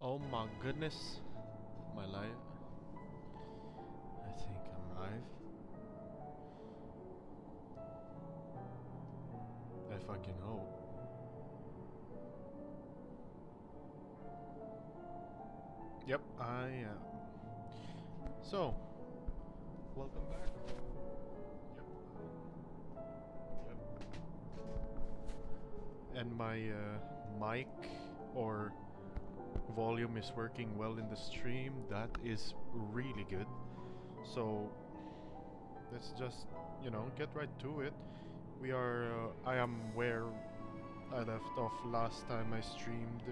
Oh my goodness. My life. I think I'm live. I fucking hope. Yep, I am. So, welcome back. Yep. Yep. And my mic or volume is working well in the stream. That is really good. So, let's just, get right to it. We are, I am where I left off last time I streamed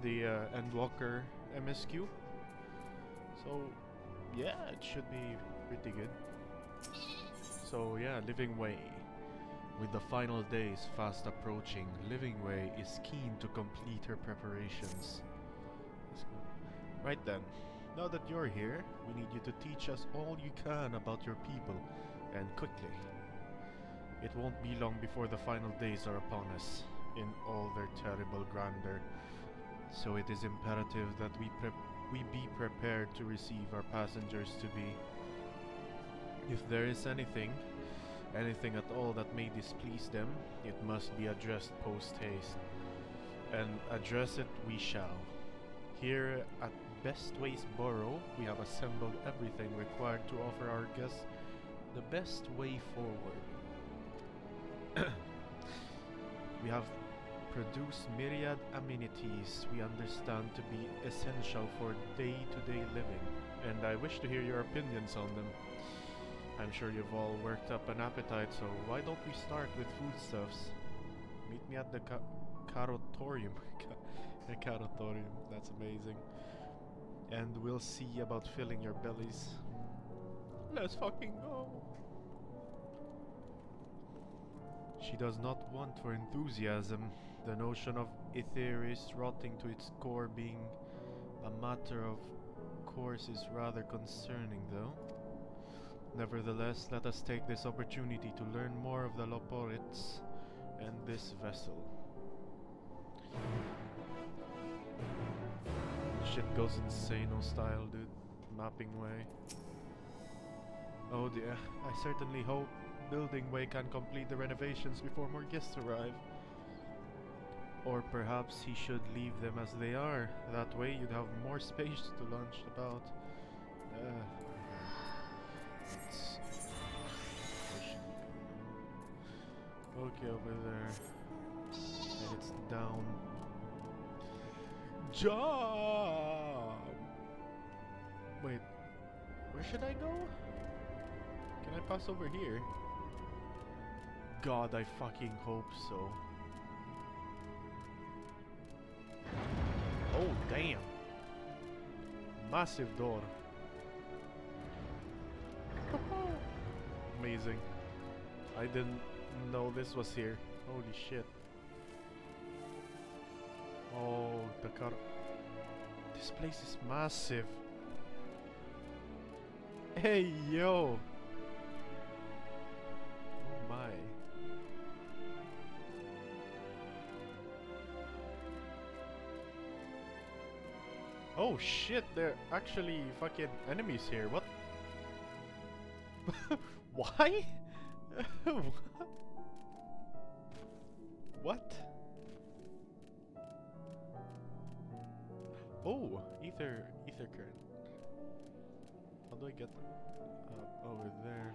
the Endwalker MSQ. So, yeah, it should be pretty good. So, yeah, Living Way. With the final days fast approaching, Living Way is keen to complete her preparations. Right then, now that you're here, we need you to teach us all you can about your people, and quickly. It won't be long before the final days are upon us, in all their terrible grandeur. So it is imperative that we be prepared to receive our passengers to be. If there is anything at all that may displease them, it must be addressed post-haste. And address it we shall. Here at Best Ways Borough, we have assembled everything required to offer our guests the best way forward. We have produced myriad amenities we understand to be essential for day-to-day living, and I wish to hear your opinions on them. I'm sure you've all worked up an appetite, so why don't we start with foodstuffs? Meet me at the carotorium. Carotorium, that's amazing. And we'll see about filling your bellies. Let's fucking go! She does not want for enthusiasm. The notion of Aetheris rotting to its core being a matter of course is rather concerning, though. Nevertheless, let us take this opportunity to learn more of the Loporites and this vessel. Shit goes insane style, dude. Mapping way. Oh dear, I certainly hope Building Way can complete the renovations before more guests arrive. Or perhaps he should leave them as they are. That way you'd have more space to lunch about. Okay, over there. And it's down. Job! Wait, where should I go? Can I pass over here? God, I fucking hope so. Oh, damn. Massive door. Amazing. I didn't know this was here. Holy shit. Oh, the car. This place is massive. Hey, yo. Oh my. Oh shit, there are actually fucking enemies here. What? Why? What? Oh, ether current. How do I get over there?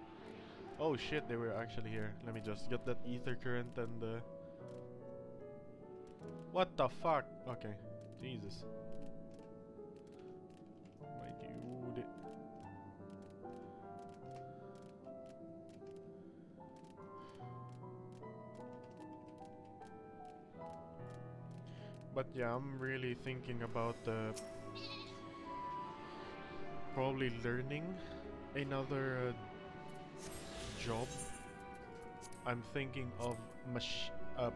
Oh shit, they were actually here. Let me just get that ether current and what the fuck? Okay, Jesus. My dude. But yeah, I'm really thinking about probably learning another job. I'm thinking of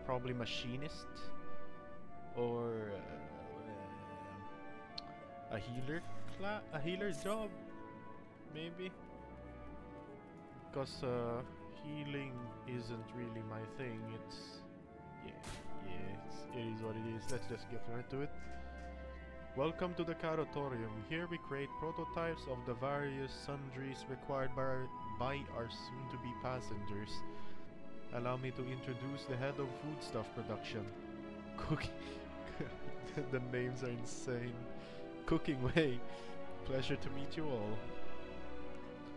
probably machinist or a healer job, maybe. Because healing isn't really my thing. It's it is what it is. Let's just get right to it. Welcome to the Carrotorium. Here we create prototypes of the various sundries required by our soon-to-be passengers. Allow me to introduce the head of foodstuff production. Cooking. The names are insane. Cooking Way. Pleasure to meet you all.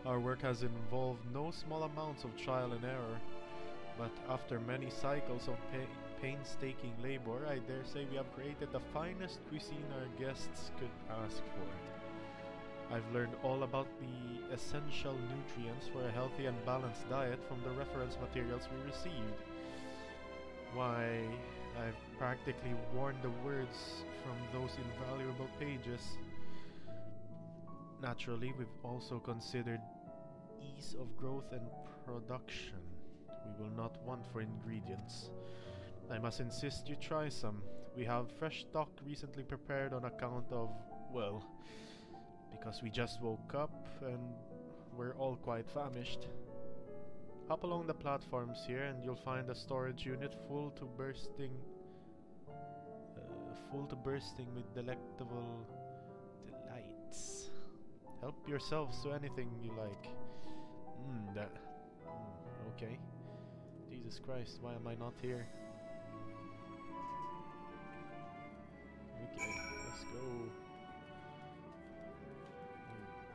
Our work has involved no small amounts of trial and error, but after many cycles of painstaking labor, I dare say we have created the finest cuisine our guests could ask for. I've learned all about the essential nutrients for a healthy and balanced diet from the reference materials we received. Why, I've practically worn the words from those invaluable pages. Naturally, we've also considered ease of growth and production. We will not want for ingredients. I must insist you try some. We have fresh stock recently prepared on account of, well, because we just woke up and we're all quite famished. Hop along the platforms here and you'll find a storage unit full to bursting with delectable delights. Help yourselves to anything you like. Okay. Jesus Christ, why am I not here? Okay, let's go.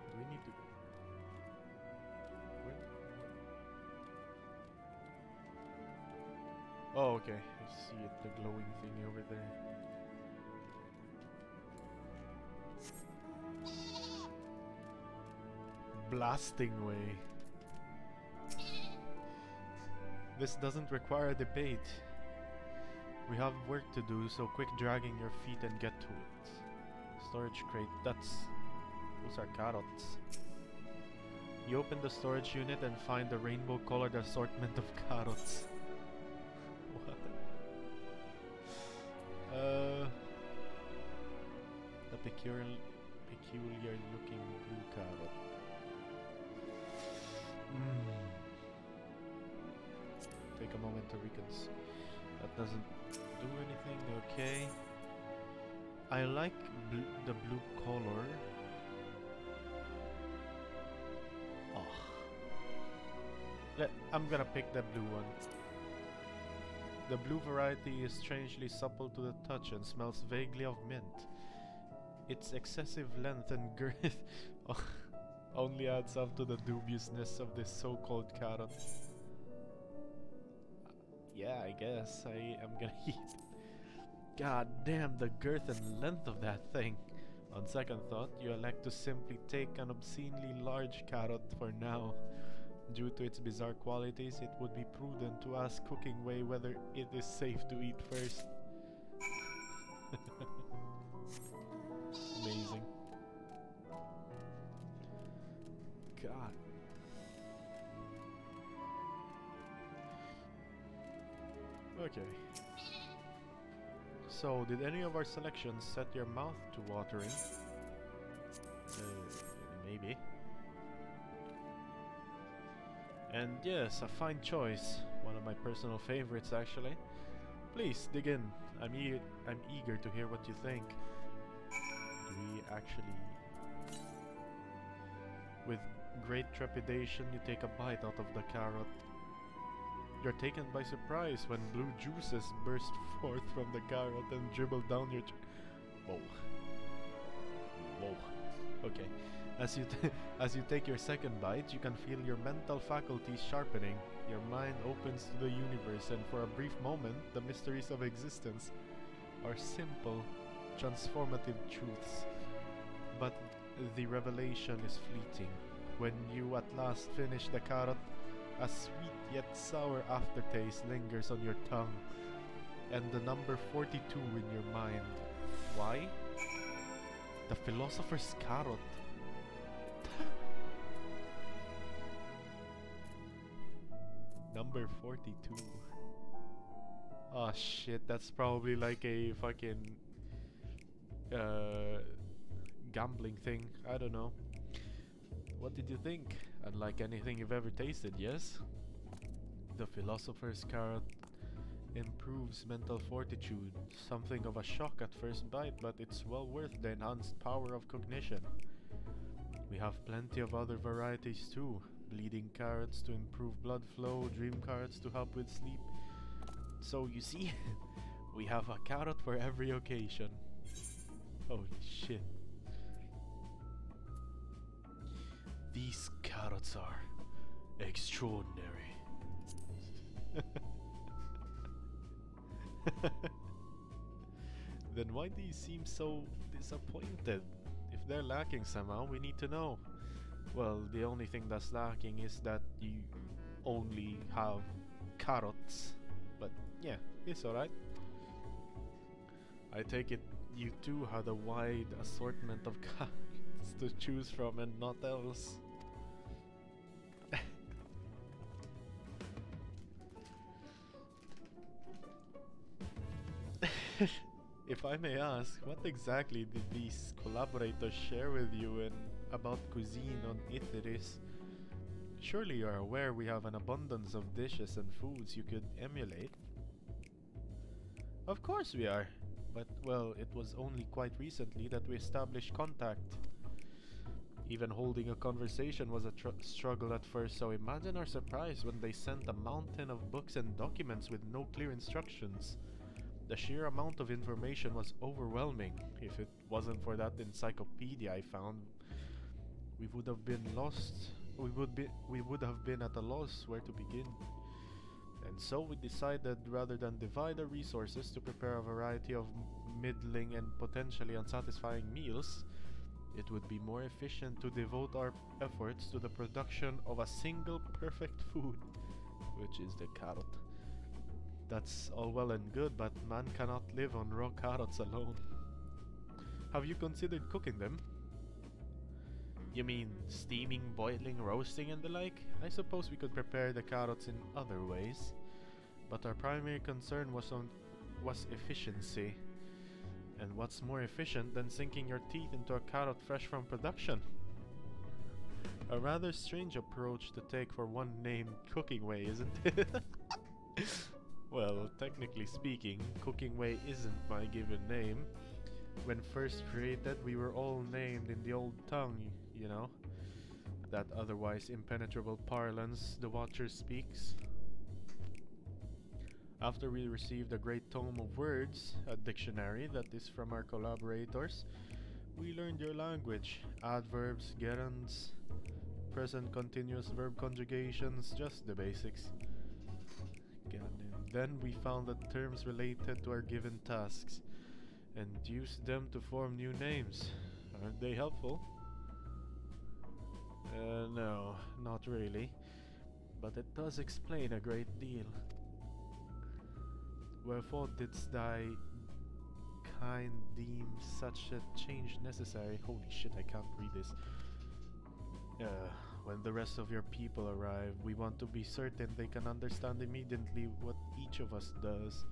Do we need to... Where? Oh, okay. I see it, the glowing thing over there. Blasting Way. This doesn't require a debate. We have work to do, so quick dragging your feet and get to it. Storage crate, those are carrots. You open the storage unit and find a rainbow-colored assortment of carrots. What? The peculiar looking blue carrot. Take a moment to reconsider. That doesn't do anything. Okay. I like the blue color. Oh. I'm gonna pick the blue one. The blue variety is strangely supple to the touch and smells vaguely of mint. Its excessive length and girth only adds up to the dubiousness of this so-called carrot. Yeah, I guess I am gonna eat. God damn the girth and length of that thing. On second thought, you elect to simply take an obscenely large carrot for now. Due to its bizarre qualities, it would be prudent to ask Cooking Way whether it is safe to eat first. Amazing. God. Okay. So, did any of our selections set your mouth to watering? Maybe. And yes, a fine choice. One of my personal favorites, actually. Please, dig in. I'm eager to hear what you think. Do we actually... With great trepidation, you take a bite out of the carrot. You're taken by surprise when blue juices burst forth from the carrot and dribble down your Whoa. Whoa. Okay. As you take your second bite, you can feel your mental faculties sharpening. Your mind opens to the universe, and for a brief moment, the mysteries of existence are simple, transformative truths. But the revelation is fleeting. When you at last finish the carrot, a sweet yet sour aftertaste lingers on your tongue, and the number 42 in your mind. Why? The philosopher's carrot. Number 42. Oh shit, that's probably like a fucking gambling thing. I don't know. What did you think? Unlike anything you've ever tasted, yes? The philosopher's carrot Improves mental fortitude. Something of a shock at first bite, but it's well worth the enhanced power of cognition. We have plenty of other varieties too. Bleeding carrots to improve blood flow, dream carrots to help with sleep. So you see, we have a carrot for every occasion. Holy shit. These carrots are extraordinary. Then why do you seem so disappointed? If they're lacking somehow, we need to know. Well, the only thing that's lacking is that you only have carrots. But yeah, it's alright. I take it you too had a wide assortment of carrots to choose from and not else. If I may ask, what exactly did these collaborators share with you and about cuisine on Ithris? Surely you are aware we have an abundance of dishes and foods you could emulate. Of course we are, but well, it was only quite recently that we established contact. Even holding a conversation was a struggle at first, so imagine our surprise when they sent a mountain of books and documents with no clear instructions. The sheer amount of information was overwhelming. If it wasn't for that encyclopedia I found, we would have been lost. We would have been at a loss where to begin. And so we decided, rather than divide our resources to prepare a variety of middling and potentially unsatisfying meals, it would be more efficient to devote our efforts to the production of a single perfect food, which is the carrot. That's all well and good, but man cannot live on raw carrots alone. Have you considered cooking them? You mean steaming, boiling, roasting and the like? I suppose we could prepare the carrots in other ways, but our primary concern was efficiency. And what's more efficient than sinking your teeth into a carrot fresh from production? A rather strange approach to take for one named Cooking Way, isn't it? Well, technically speaking, Cooking Way isn't my given name. When first created, we were all named in the old tongue, you know? That otherwise impenetrable parlance the Watcher speaks. After we received a great tome of words, a dictionary that is from our collaborators, we learned your language. Adverbs, gerunds, present continuous verb conjugations, just the basics. Then we found the terms related to our given tasks and used them to form new names. Aren't they helpful? No, not really. But it does explain a great deal. Wherefore didst thy kind deem such a change necessary? Holy shit, I can't read this. When the rest of your people arrive, we want to be certain they can understand immediately what each of us does.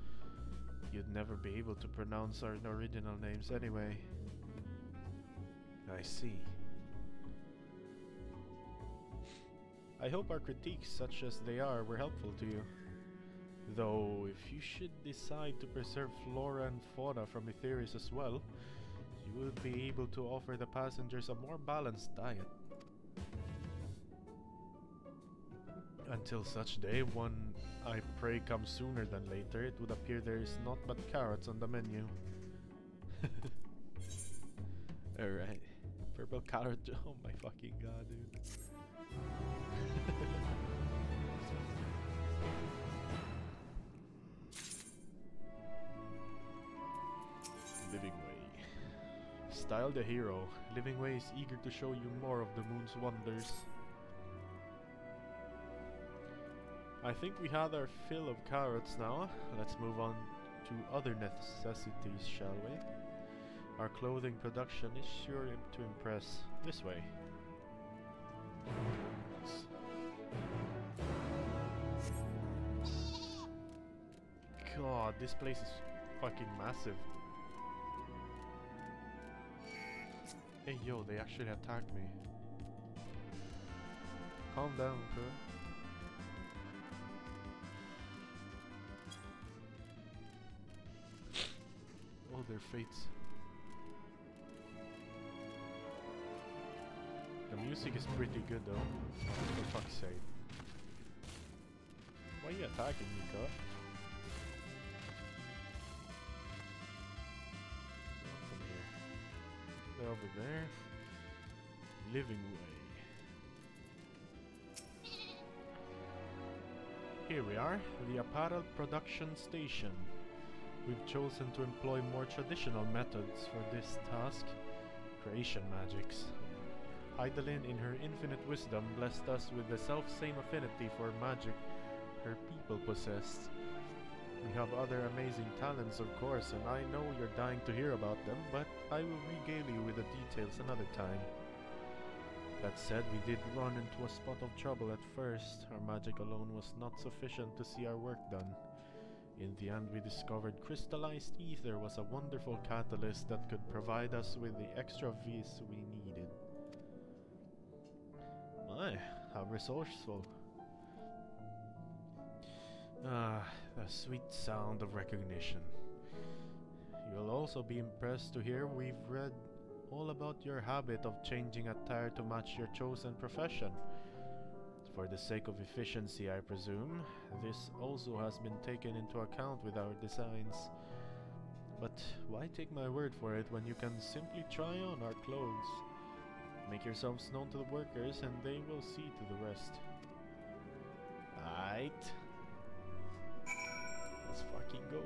You'd never be able to pronounce our original names anyway. I see. I hope our critiques, such as they are, were helpful to you. Though, if you should decide to preserve flora and fauna from Etherius as well, you would be able to offer the passengers a more balanced diet. Until such day, one I pray comes sooner than later, it would appear there is naught but carrots on the menu. Alright. Purple carrot. Oh my fucking god, dude. Living Way. Style the hero. Living Way is eager to show you more of the moon's wonders. I think we had our fill of carrots now. Let's move on to other necessities, shall we? Our clothing production is sure to impress. This way. God, this place is fucking massive. Hey yo, they actually attacked me. Calm down, bro. follow their fates. The music is pretty good though, for fuck's sake. Why are you attacking me, cuz? From here. They're over there. Living way. Here we are, the apparel production station. We've chosen to employ more traditional methods for this task. Creation magics. Heidelin, in her infinite wisdom, blessed us with the self-same affinity for magic her people possessed. We have other amazing talents, of course, and I know you're dying to hear about them, but I will regale you with the details another time. That said, we did run into a spot of trouble at first. Our magic alone was not sufficient to see our work done. In the end, we discovered crystallized ether was a wonderful catalyst that could provide us with the extra vis we needed. My, how resourceful. Ah, the sweet sound of recognition. You'll also be impressed to hear we've read all about your habit of changing attire to match your chosen profession. For the sake of efficiency, I presume, this also has been taken into account with our designs. But why take my word for it when you can simply try on our clothes? Make yourselves known to the workers and they will see to the rest. Aight. Let's fucking go.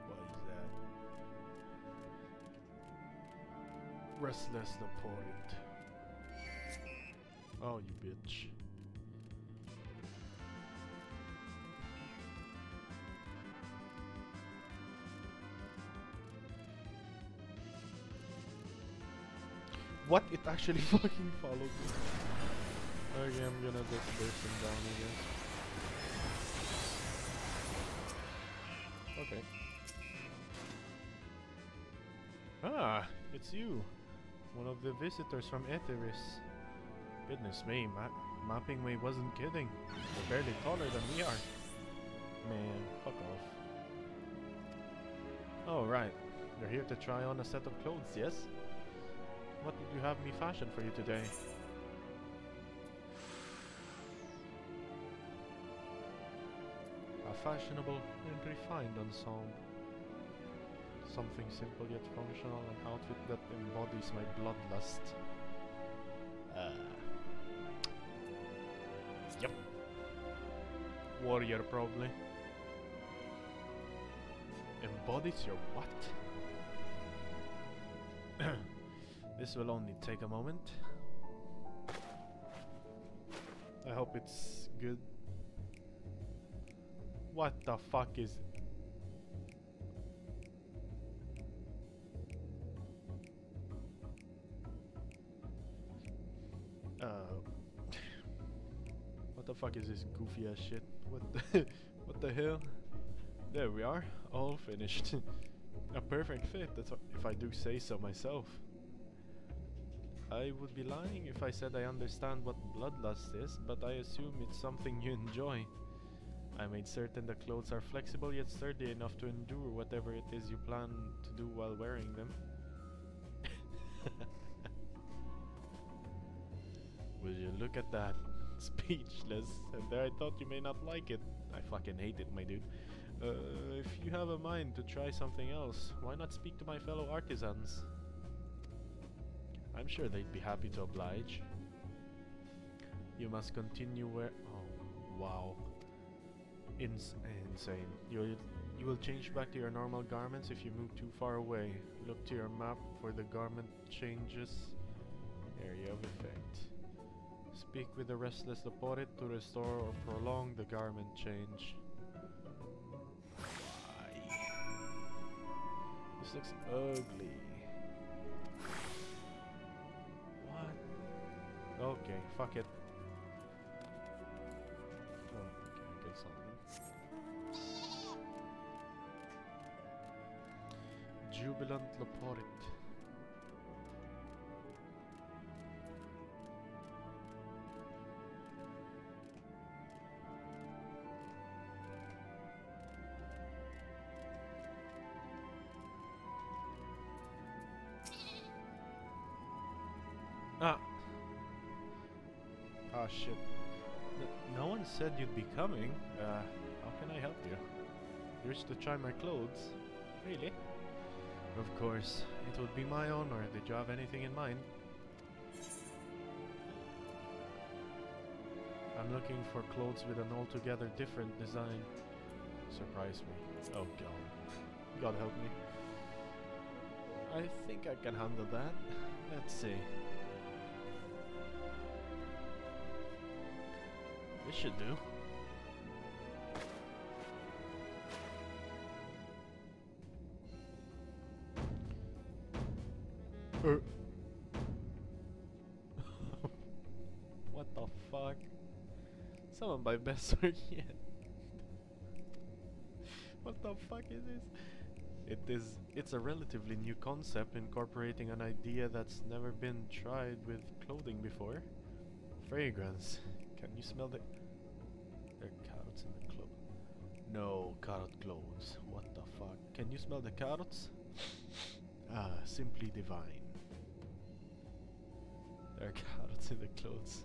What is that? Restless the point. Oh, you bitch. What? It actually fucking followed me. Okay, I'm gonna just burst him down, I guess. Okay. Ah, it's you. One of the visitors from Etheris. Goodness me, Mapping Way wasn't kidding. You're barely taller than we are. Man, fuck off. Oh, right. You're here to try on a set of clothes, yes? What did you have me fashion for you today? A fashionable and refined ensemble. Something simple yet functional, an outfit that embodies my bloodlust. Yep. Warrior, probably. Embodies your what? This will only take a moment. I hope it's good. What the fuck is... What the fuck is this goofy ass shit? What the... what the hell? There we are, all finished. A perfect fit, that's if I do say so myself. I would be lying if I said I understand what bloodlust is, but I assume it's something you enjoy. I made certain the clothes are flexible yet sturdy enough to endure whatever it is you plan to do while wearing them. Will you look at that? Speechless. And there I thought you may not like it. I fucking hate it, my dude. If you have a mind to try something else, why not speak to my fellow artisans? I'm sure they'd be happy to oblige. You must continue where... Oh, wow. Insane. You will change back to your normal garments if you move too far away. Look to your map for the garment changes. Area of effect. Speak with the restless Laporit to restore or prolong the garment change. This looks ugly. What? Okay, fuck it. Oh, okay, I guess I'll Jubilant Laporit. Ah. Ah, shit. No one said you'd be coming. How can I help you? Yours to try my clothes? Really? Of course. It would be my honor. Did you have anything in mind? I'm looking for clothes with an altogether different design. Surprise me. Oh god. God help me. I think I can handle that. Let's see. This should do. What the fuck? Some of my best work yet. What the fuck is this? It's a relatively new concept incorporating an idea that's never been tried with clothing before. Fragrance. Can you smell the... There are carrots in the clothes. No carrot clothes. What the fuck? Can you smell the carrots? Ah, simply divine. There are carrots in the clothes.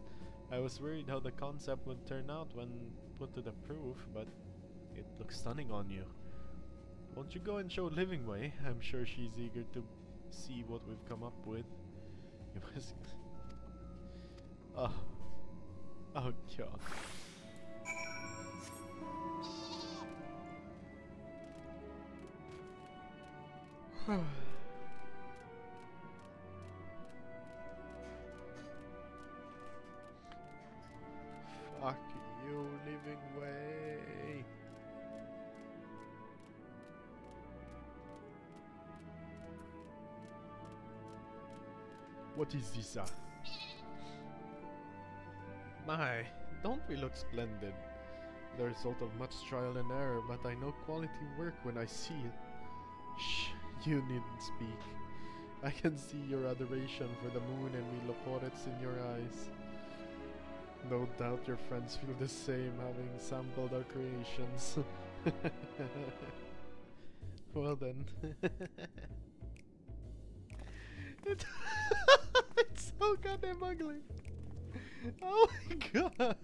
I was worried how the concept would turn out when put to the proof, but it looks stunning on you. Won't you go and show Livingway? I'm sure she's eager to see what we've come up with. You must... Oh. Oh god. Fuck you, Livingway. What is this? My, don't we look splendid? The result of much trial and error, but I know quality work when I see it. Shh, you needn't speak. I can see your adoration for the moon and Milopodets in your eyes. No doubt your friends feel the same, having sampled our creations. Well then. It's so goddamn ugly. Oh my god.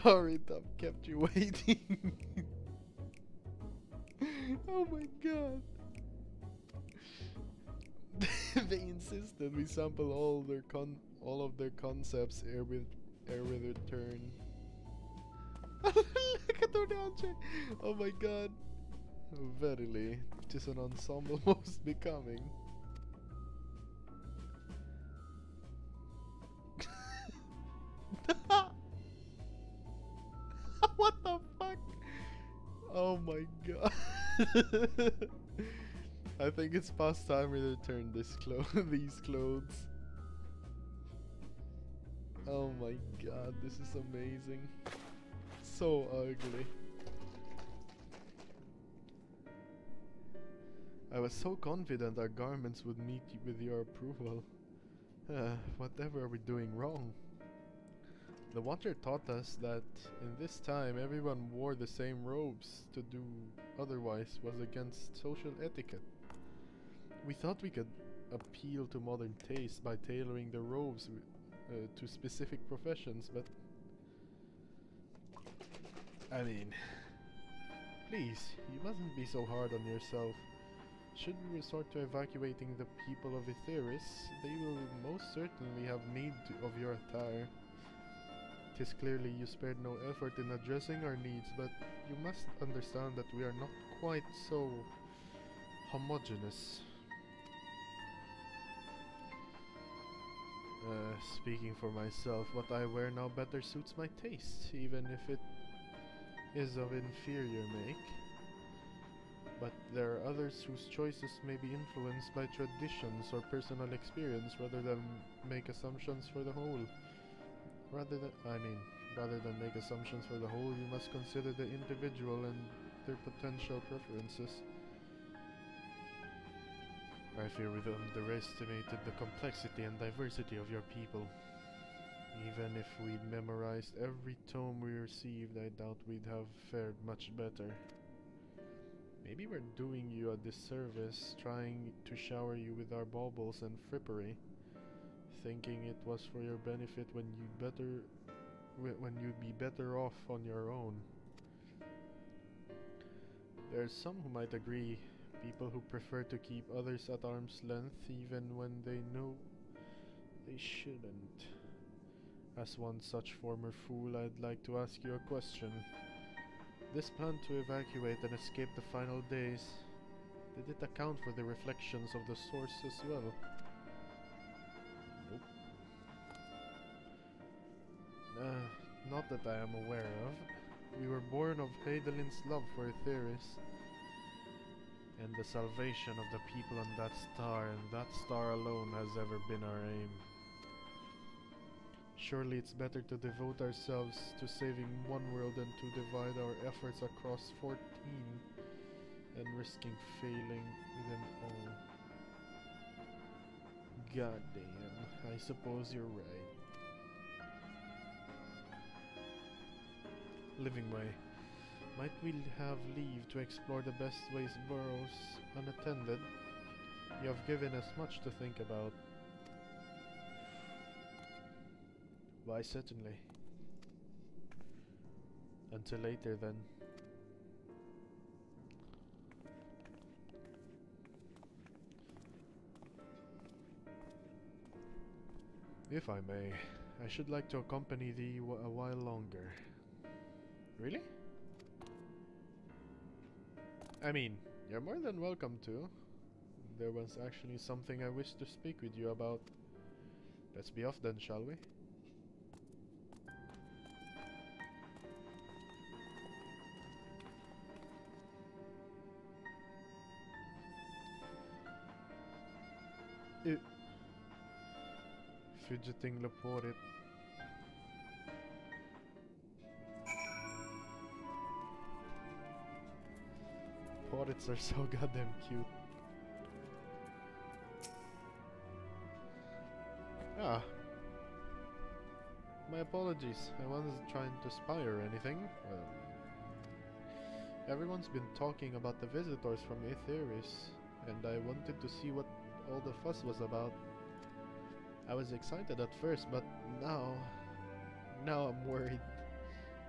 Sorry, Tom kept you waiting. Oh my god. They insisted we sample all of their concepts ere with return. Look at Ordanche. Oh my god. Verily, 'tis an ensemble most becoming. What the fuck? Oh my god. I think it's past time we return these clothes. Oh my god, this is amazing. So ugly. I was so confident our garments would meet with your approval. Whatever are we doing wrong? The Watcher taught us that in this time everyone wore the same robes. To do otherwise was against social etiquette. We thought we could appeal to modern taste by tailoring the robes to specific professions, but... I mean... Please, you mustn't be so hard on yourself. Should we resort to evacuating the people of Etheris, they will most certainly have need of your attire. 'Tis clearly you spared no effort in addressing our needs, but you must understand that we are not quite so homogeneous. Speaking for myself, what I wear now better suits my taste, even if it is of inferior make. But there are others whose choices may be influenced by traditions or personal experience rather than make assumptions for the whole. Rather than make assumptions for the whole, you must consider the individual and their potential preferences. I fear we've underestimated the complexity and diversity of your people. Even if we'd memorized every tome we received, I doubt we'd have fared much better. Maybe we're doing you a disservice trying to shower you with our baubles and frippery, thinking it was for your benefit when you'd be better off on your own. There's some who might agree, people who prefer to keep others at arm's length even when they know they shouldn't. As one such former fool, I'd like to ask you a question. This plan to evacuate and escape the final days, did it account for the reflections of the source as well? Nope. Not that I am aware of. We were born of Heidelin's love for Aetheris, and the salvation of the people on that star, and that star alone has ever been our aim. Surely it's better to devote ourselves to saving one world than to divide our efforts across 14 and risking failing them all. God damn, I suppose you're right. Living Way. Might we have leave to explore the best ways burrows unattended? You have given us much to think about. Why, certainly. Until later, then. If I may, I should like to accompany thee a while longer. Really? I mean, you're more than welcome to. There was actually something I wished to speak with you about. Let's be off then, shall we? Fidgeting Laporit. Porits are so goddamn cute. Ah. My apologies. I wasn't trying to spy or anything. Everyone's been talking about the visitors from Aetheris, and I wanted to see what all the fuss was about. I was excited at first, but now I'm worried.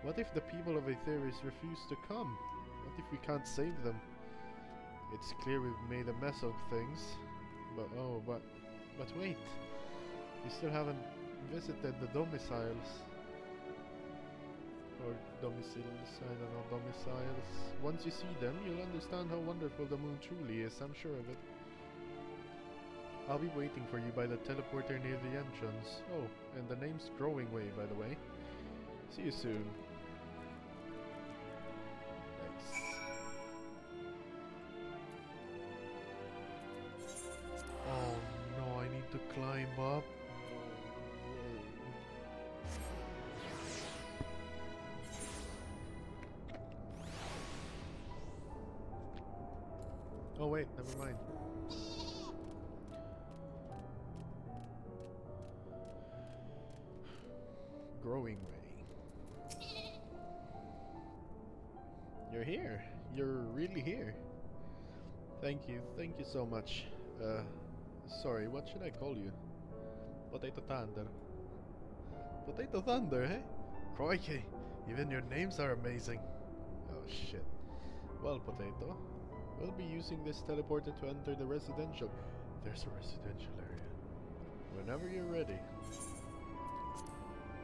What if the people of Aetheris refuse to come? What if we can't save them? It's clear we've made a mess of things, but wait. We still haven't visited the domiciles. Or domiciles, I don't know, domiciles. Once you see them, you'll understand how wonderful the moon truly is, I'm sure of it. I'll be waiting for you by the teleporter near the entrance. Oh, and the name's Growing Way, by the way. See you soon. Nice. Oh no, I need to climb up. Oh wait, never mind. Growing Way. You're here. You're really here. Thank you so much. Sorry, what should I call you? Potato Thunder. Potato Thunder, eh? Crikey, even your names are amazing. Oh shit. Well, Potato, we'll be using this teleporter to enter the residential. There's a residential area. Whenever you're ready.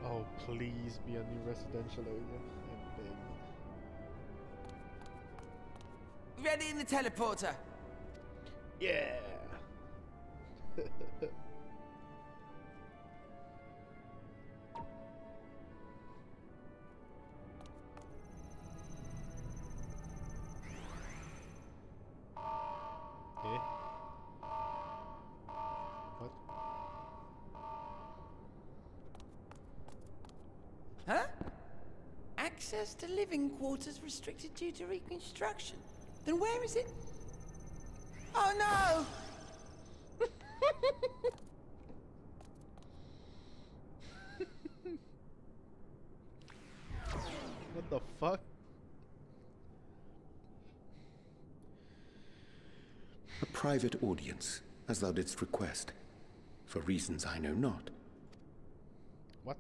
Oh, please be a new residential area. I beg. Ready in the teleporter. Yeah. What? Huh? Access to living quarters restricted due to reconstruction. Then where is it? Oh no! What the fuck? private audience, as thou didst request, for reasons I know not. What?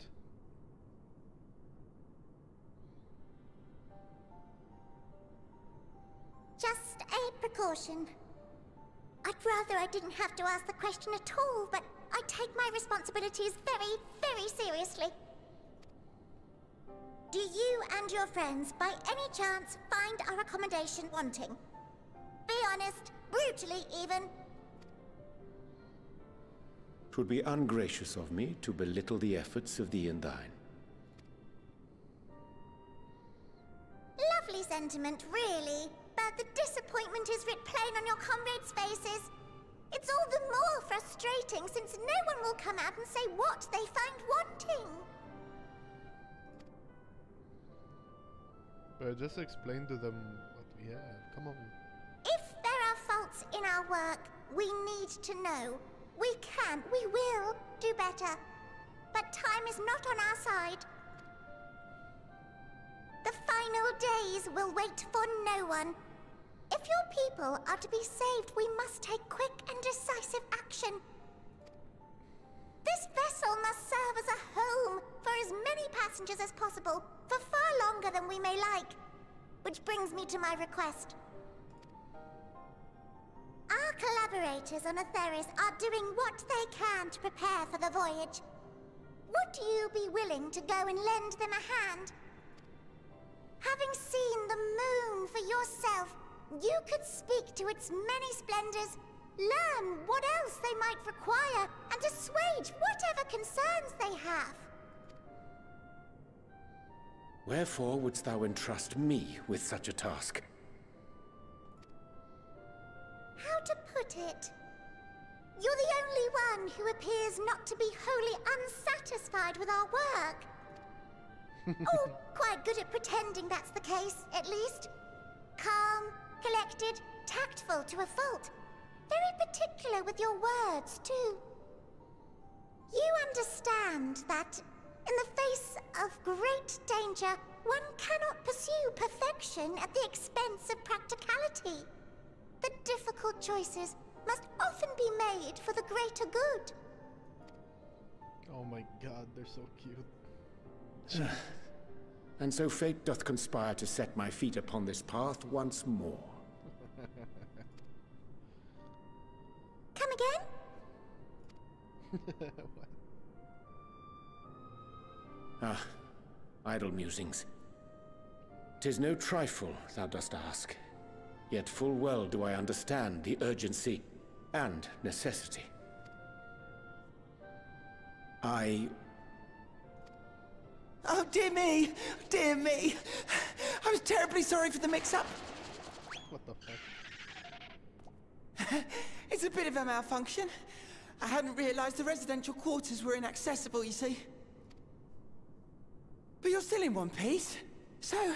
Just a precaution. I'd rather I didn't have to ask the question at all, but I take my responsibilities very, very seriously. Do you and your friends, by any chance, find our accommodation wanting? Be honest, brutally even. 'Twould be ungracious of me to belittle the efforts of thee and thine. Lovely sentiment, really. But the disappointment is writ plain on your comrades' faces. It's all the more frustrating since no one will come out and say what they find wanting. But just explain to them what we have. Come on. If there are faults in our work, we need to know. We can, we will do better. But time is not on our side. The final days will wait for no one. If your people are to be saved, we must take quick and decisive action. This vessel must serve as a home for as many passengers as possible, for far longer than we may like. Which brings me to my request. Our collaborators on Atheris are doing what they can to prepare for the voyage. Would you be willing to go and lend them a hand? Having seen the moon for yourself, you could speak to its many splendors, learn what else they might require, and assuage whatever concerns they have. Wherefore wouldst thou entrust me with such a task? How to put it? You're the only one who appears not to be wholly unsatisfied with our work. Or quite good at pretending that's the case, at least. Calm, collected, tactful to a fault. Very particular with your words, too. You understand that, in the face of great danger, one cannot pursue perfection at the expense of practicality. The difficult choices must often be made for the greater good. Oh my god, they're so cute. And so fate doth conspire to set my feet upon this path once more. Come again? What? Ah, idle musings. 'Tis no trifle thou dost ask, yet full well do I understand the urgency and necessity. Oh, dear me! Dear me! I was terribly sorry for the mix-up. What the fuck? It's a bit of a malfunction. I hadn't realized the residential quarters were inaccessible, you see. But you're still in one piece. So,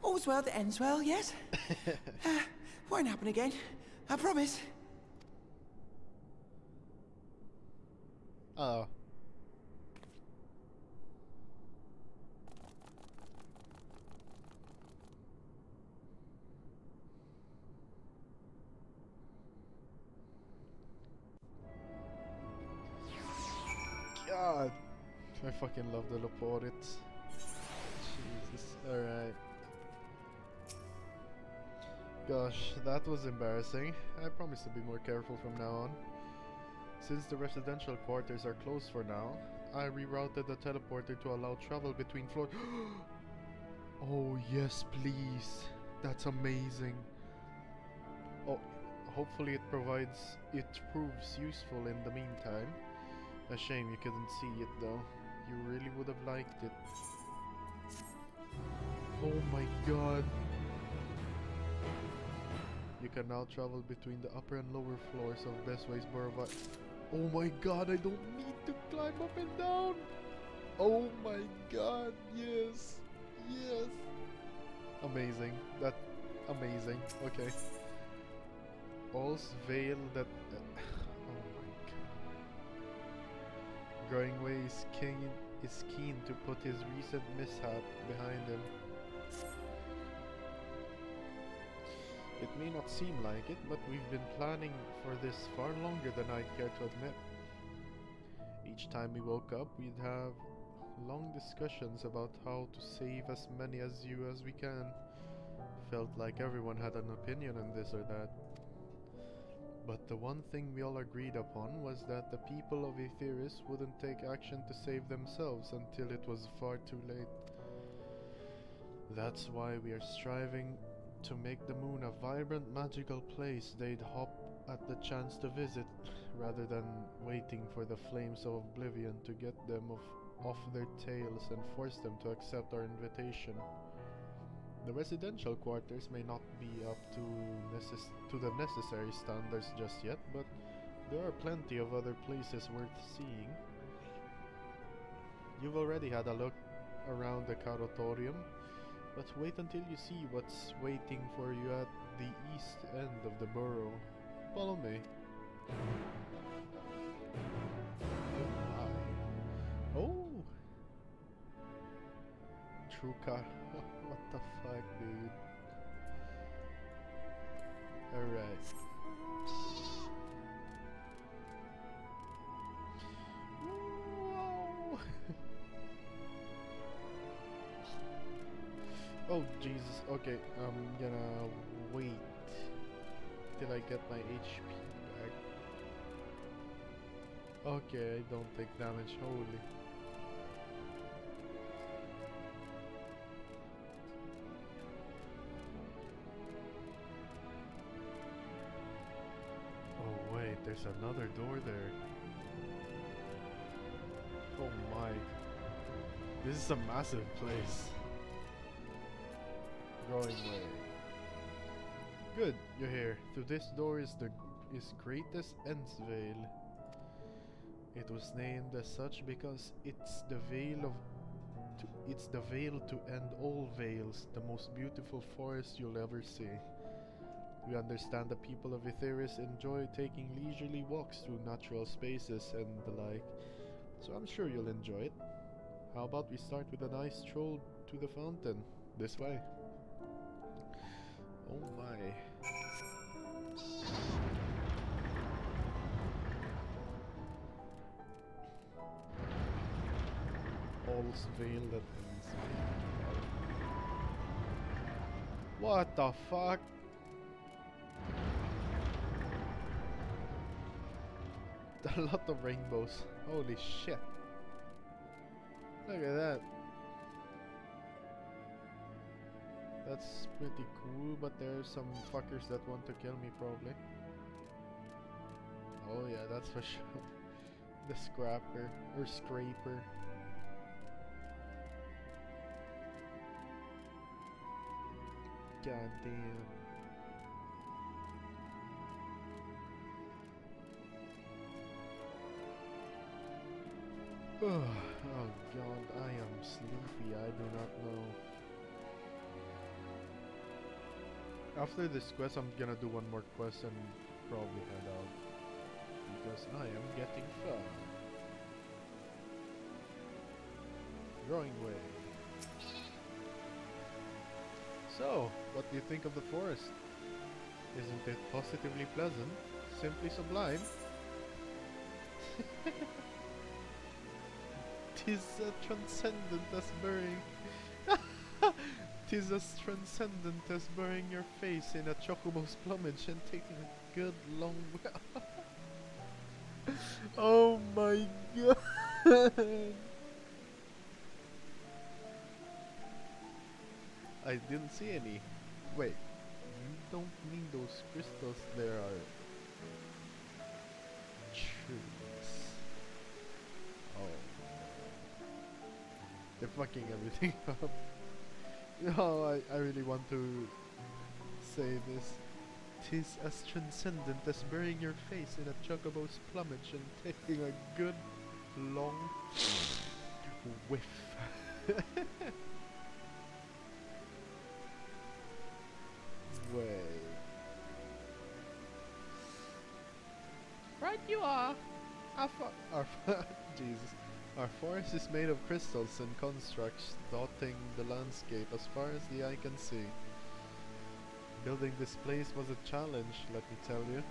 all's well that ends well, yes? Won't happen again. I promise. Oh. God, I fucking love the Loporit. Jesus, alright. Gosh, that was embarrassing. I promise to be more careful from now on. Since the residential quarters are closed for now, I rerouted the teleporter to allow travel between floors. Oh yes, please. That's amazing. Oh, hopefully it proves useful in the meantime. A shame you couldn't see it though. You really would have liked it. Oh my god. You can now travel between the upper and lower floors of Bestways Boulevard. Oh my god, I don't need to climb up and down! Oh my god, yes! Yes! Amazing. That... amazing. Okay. All's veil that... oh my god. Growingway is keen to put his recent mishap behind him. It may not seem like it, but we've been planning for this far longer than I'd care to admit. Each time we woke up, we'd have long discussions about how to save as many as you as we can. Felt like everyone had an opinion on this or that. But the one thing we all agreed upon was that the people of Aetheris wouldn't take action to save themselves until it was far too late. That's why we are striving to make the moon a vibrant, magical place they'd hop at the chance to visit, rather than waiting for the flames of oblivion to get them off their tails and force them to accept our invitation. The residential quarters may not be up to the necessary standards just yet, but there are plenty of other places worth seeing. You've already had a look around the Karatorium, but wait until you see what's waiting for you at the east end of the borough. Follow me. Oh my. Oh! True car. What the fuck, dude? Alright. Whoa! Oh Jesus, okay, I'm gonna wait till I get my HP back. Okay, I don't take damage, holy. Oh wait, there's another door there. Oh my. This is a massive place. Growing way. Good, you're here. Through this door is greatest Ensvale. It was named as such because it's the veil to end all veils, the most beautiful forest you'll ever see. We understand the people of Aetheris enjoy taking leisurely walks through natural spaces and the like, so I'm sure you'll enjoy it. How about we start with a nice stroll to the fountain? This way. Oh my. All's veiled at ends. What the fuck? A lot of rainbows. Holy shit. Look at that. That's pretty cool, but there's some fuckers that want to kill me probably. Oh yeah, that's for sure. The scrapper or scraper. God damn. Oh god, I am sleepy, I do not know. After this quest, I'm gonna do one more quest and probably head out. Because I am getting fun. Growing way. So, what do you think of the forest? Isn't it positively pleasant? Simply sublime? 'Tis as transcendent as burying... 'Tis as transcendent as burying your face in a chocobo's plumage and taking a good long... Oh my god! I didn't see any. Wait, you don't mean those crystals there are... trees. Oh. They're fucking everything up. No, I really want to say this. 'Tis as transcendent as burying your face in a chocobo's plumage and taking a good long whiff. Wait. Right you are. Jesus. Our forest is made of crystals and constructs dotting the landscape as far as the eye can see. Building this place was a challenge, let me tell you.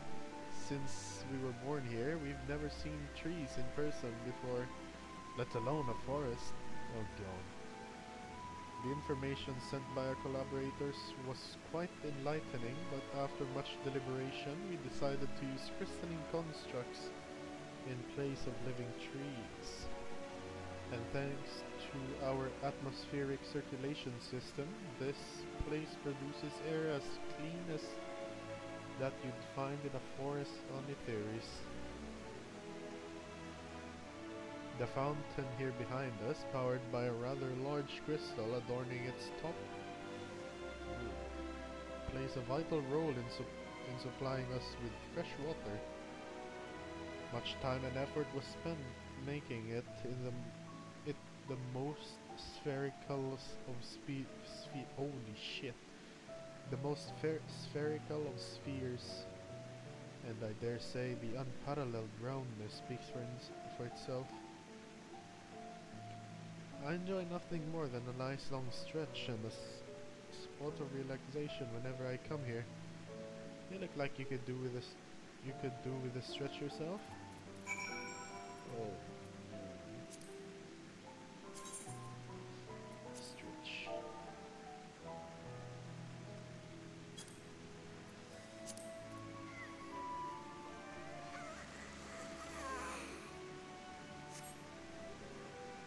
Since we were born here, we've never seen trees in person before, let alone a forest. Oh god. The information sent by our collaborators was quite enlightening, but after much deliberation, we decided to use crystalline constructs in place of living trees. And thanks to our atmospheric circulation system, this place produces air as clean as that you'd find in a forest on Etheris. The fountain here behind us, powered by a rather large crystal adorning its top, plays a vital role in supplying us with fresh water. Much time and effort was spent making it the most spherical of holy shit. The most spherical of spheres, and I dare say the unparalleled roundness speaks for itself. I enjoy nothing more than a nice long stretch and a spot of relaxation whenever I come here. You look like you could do with this. You could do with a stretch yourself. Oh, stretch.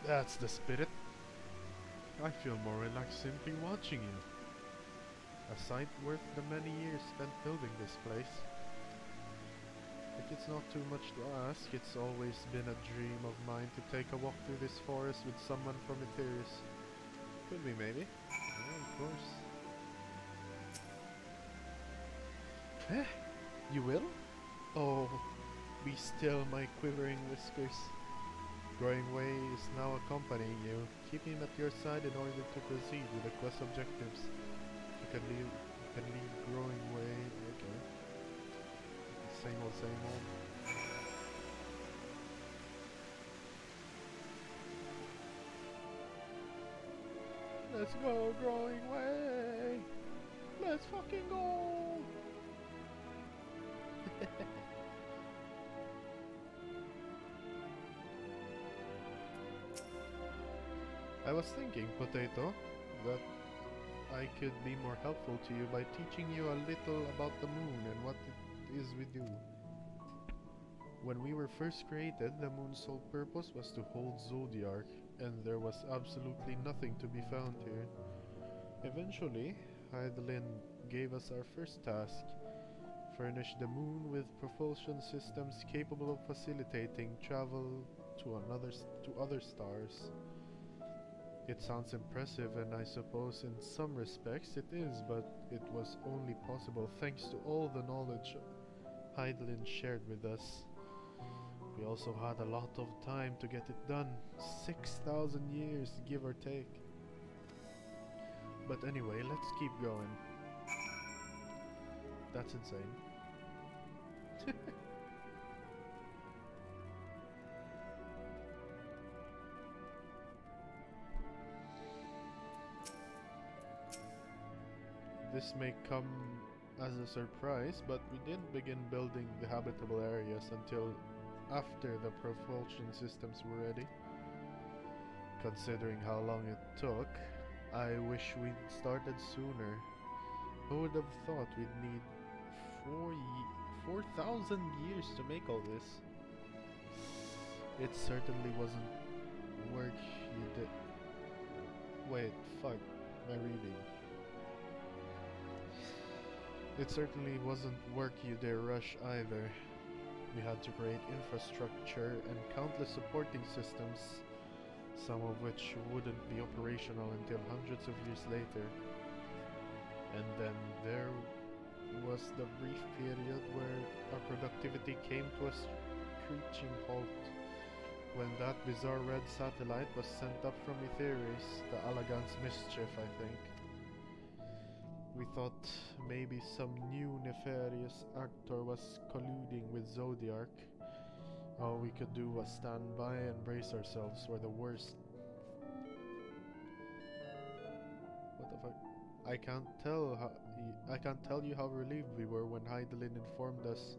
That's the spirit. I feel more relaxed simply watching you. A sight worth the many years spent building this place. If it's not too much to ask, it's always been a dream of mine to take a walk through this forest with someone from Etheris. Could we maybe? Yeah, of course. Eh? You will? Oh, be still, my quivering whiskers. Growing Way is now accompanying you. Keep him at your side in order to proceed with the quest objectives. You can leave Growing Way. Okay. Same old, same old. Let's go, Growing Way! Let's fucking go! I was thinking, Potato, that I could be more helpful to you by teaching you a little about the moon and what it is we do. When we were first created, the moon's sole purpose was to hold Zodiark, and there was absolutely nothing to be found here. Eventually, Heidelin gave us our first task: furnish the moon with propulsion systems capable of facilitating travel to other stars. It sounds impressive, and I suppose in some respects it is, but it was only possible thanks to all the knowledge Heidelin shared with us. We also had a lot of time to get it done. 6,000 years, give or take. But anyway, let's keep going. That's insane. This may come as a surprise, but we didn't begin building the habitable areas until after the propulsion systems were ready. Considering how long it took, I wish we'd started sooner. Who would have thought we'd need 4,000 years to make all this? It certainly wasn't work you did. Wait, fuck, my reading. It certainly wasn't work you dare rush either. We had to create infrastructure and countless supporting systems, some of which wouldn't be operational until hundreds of years later. And then there was the brief period where our productivity came to a screeching halt, when that bizarre red satellite was sent up from Etheris, the Alagans Mischief, I think. We thought maybe some new nefarious actor was colluding with Zodiark. All we could do was stand by and brace ourselves for the worst. What the fuck? I can't tell you how relieved we were when Hydaelyn informed us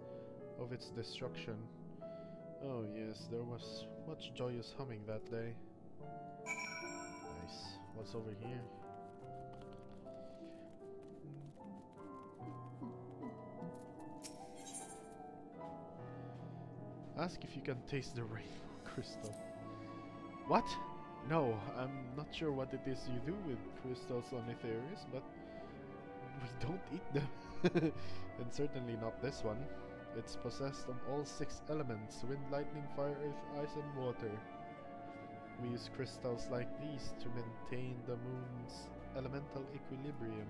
of its destruction. Oh yes, there was much joyous humming that day. Nice. What's over here? Ask if you can taste the rainbow crystal. What? No, I'm not sure what it is you do with crystals on Aetherius, but we don't eat them. And certainly not this one. It's possessed of all 6 elements: wind, lightning, fire, earth, ice and water. We use crystals like these to maintain the moon's elemental equilibrium.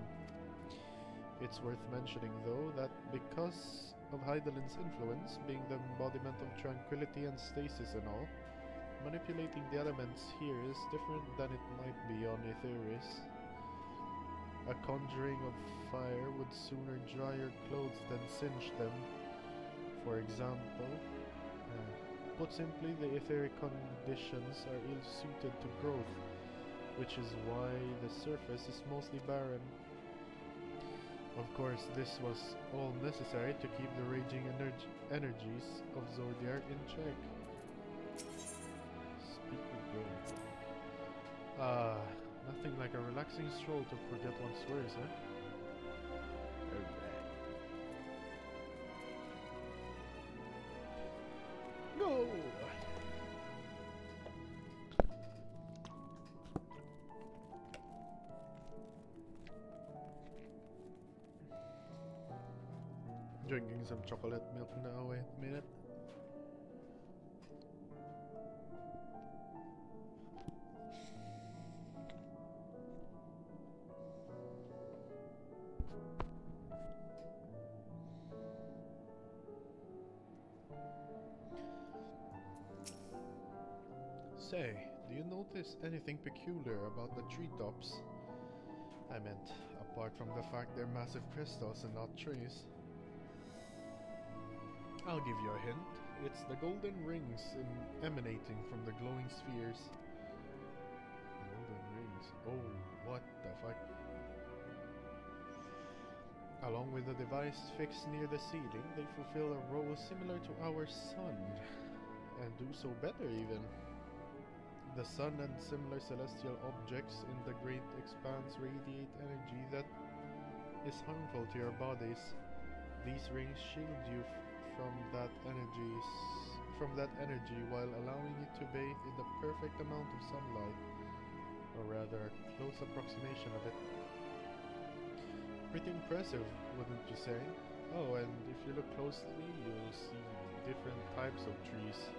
It's worth mentioning though that because of Hydaelyn's influence, being the embodiment of tranquility and stasis and all, manipulating the elements here is different than it might be on Aetherius. A conjuring of fire would sooner dry your clothes than singe them. For example, put simply, the etheric conditions are ill-suited to growth, which is why the surface is mostly barren. Of course, this was all necessary to keep the raging energies of Zodiac in check. Speak of growth. Nothing like a relaxing stroll to forget one's worries, eh? Go! Drinking some chocolate milk now, wait a minute. Say, do you notice anything peculiar about the treetops? I meant, apart from the fact they're massive crystals and not trees. I'll give you a hint. It's the golden rings emanating from the glowing spheres. Golden rings? Oh, what the fuck? Along with the device fixed near the ceiling, they fulfill a role similar to our sun. And do so better even. The sun and similar celestial objects in the great expanse radiate energy that is harmful to your bodies. These rings shield you from that energy while allowing you to bathe in the perfect amount of sunlight, or rather a close approximation of it. Pretty impressive, wouldn't you say? Oh, and if you look closely, you'll see different types of trees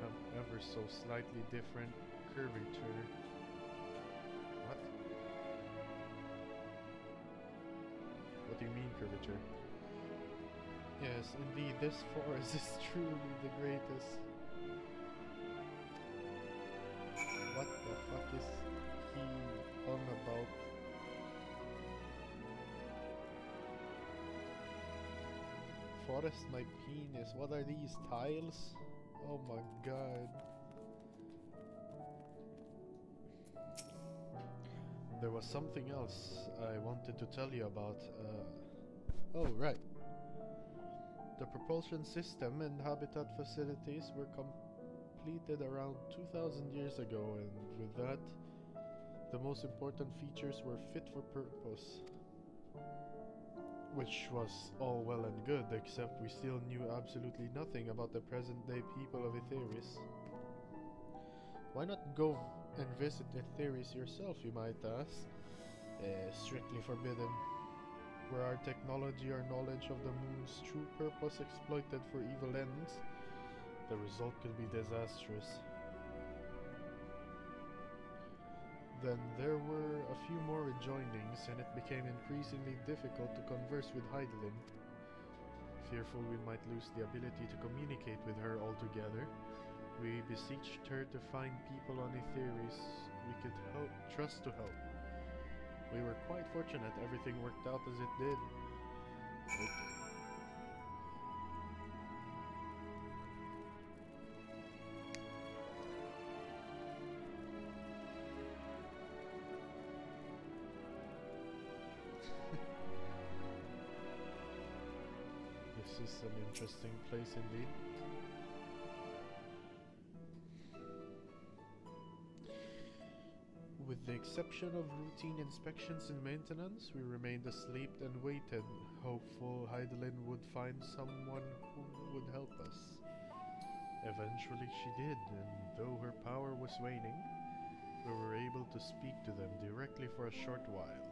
have ever so slightly different curvature. What? What do you mean curvature? Yes, indeed, this forest is truly the greatest. What the fuck is he on about? Forest my penis. What are these, tiles? Oh my god. There was something else I wanted to tell you about. Oh, right. The propulsion system and habitat facilities were completed around 2000 years ago, and with that, the most important features were fit for purpose. Which was all well and good, except we still knew absolutely nothing about the present-day people of Aetherius. Why not go and visit Aetherius yourself, you might ask? Strictly forbidden. Were our technology or knowledge of the moon's true purpose exploited for evil ends, the result could be disastrous. Then there were a few more rejoinings, and it became increasingly difficult to converse with Hydaelyn. Fearful we might lose the ability to communicate with her altogether, we beseeched her to find people on Aetherius we could trust to help. We were quite fortunate everything worked out as it did. Okay. is an interesting place indeed. With the exception of routine inspections and maintenance, we remained asleep and waited, hopeful Heidelin would find someone who would help us. Eventually she did, and though her power was waning, we were able to speak to them directly for a short while.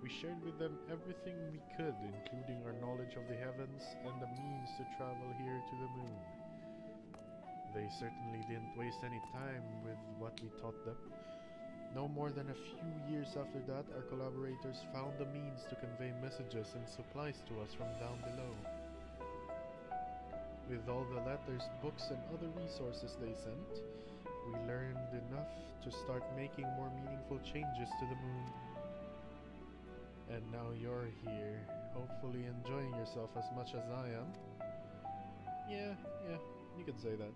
We shared with them everything we could, including our knowledge of the heavens and the means to travel here to the moon. They certainly didn't waste any time with what we taught them. No more than a few years after that, our collaborators found the means to convey messages and supplies to us from down below. With all the letters, books, and other resources they sent, we learned enough to start making more meaningful changes to the moon. And now you're here, hopefully enjoying yourself as much as I am. Yeah, you could say that.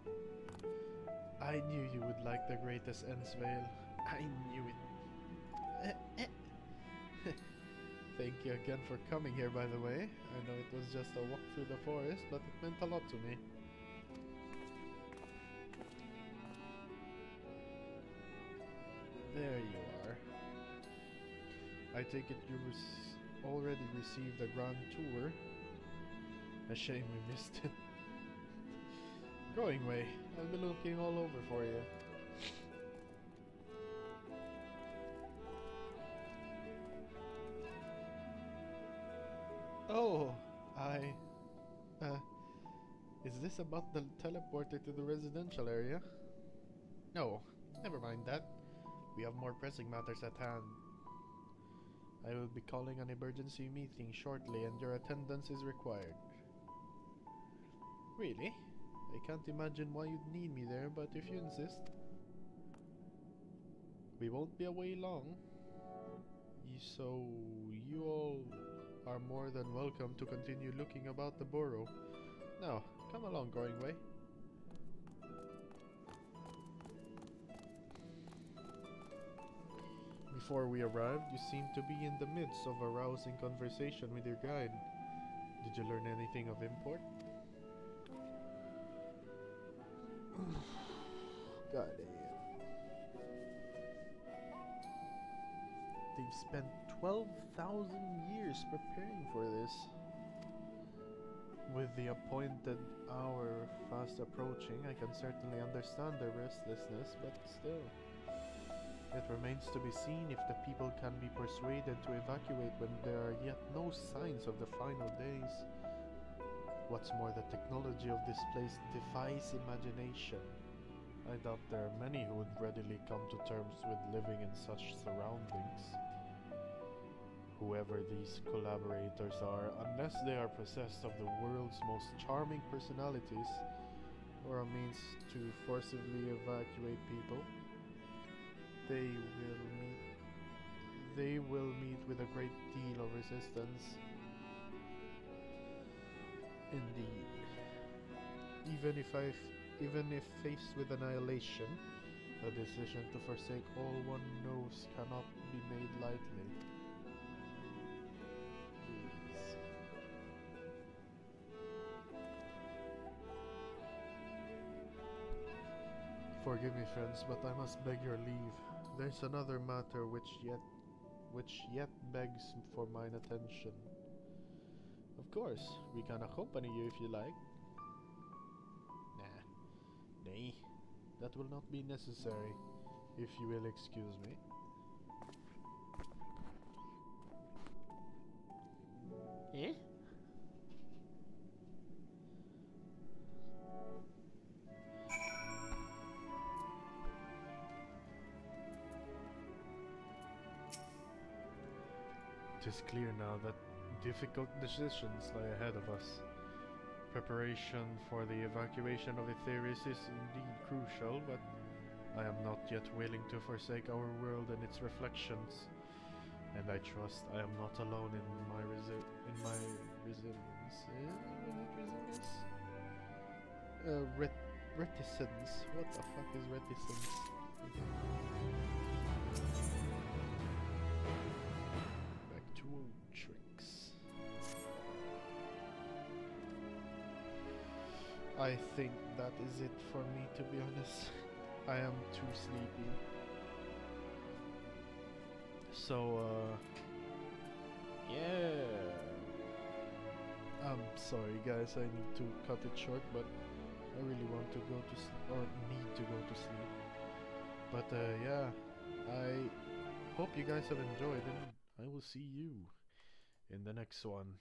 I knew you would like the greatest Ensvale. I knew it. Thank you again for coming here, by the way. I know it was just a walk through the forest, but it meant a lot to me. There you are. I take it you already received a grand tour. A shame we missed it. Going way. I'll be looking all over for you. Oh, is this about the teleporter to the residential area? No, never mind that. We have more pressing matters at hand. I will be calling an emergency meeting shortly and your attendance is required. Really? I can't imagine why you'd need me there, but if you insist. We won't be away long. So, you all are more than welcome to continue looking about the borough. Now, come along, Growingway. Before we arrived, you seemed to be in the midst of a rousing conversation with your guide. Did you learn anything of import? God damn. They've spent 12,000 years preparing for this. With the appointed hour fast approaching, I can certainly understand their restlessness, but still. It remains to be seen if the people can be persuaded to evacuate when there are yet no signs of the final days. What's more, the technology of this place defies imagination. I doubt there are many who would readily come to terms with living in such surroundings. Whoever these collaborators are, unless they are possessed of the world's most charming personalities, or a means to forcibly evacuate people, they will meet with a great deal of resistance. Indeed. Even if faced with annihilation, a decision to forsake all one knows cannot be made lightly. Please. Forgive me, friends, but I must beg your leave. There's another matter which yet begs for mine attention. Of course, we can accompany you if you like. Nay, that will not be necessary, if you will excuse me. Eh? It is clear now that difficult decisions lie ahead of us. Preparation for the evacuation of Etheris is indeed crucial, but I am not yet willing to forsake our world and its reflections. And I trust I am not alone in my reticence. What the fuck is reticence? Back to old tricks. I think that is it for me, to be honest. I am too sleepy. So, yeah. I'm sorry guys, I need to cut it short, but I really want to go to sleep, or need to go to sleep. But yeah, I hope you guys have enjoyed, and I will see you in the next one.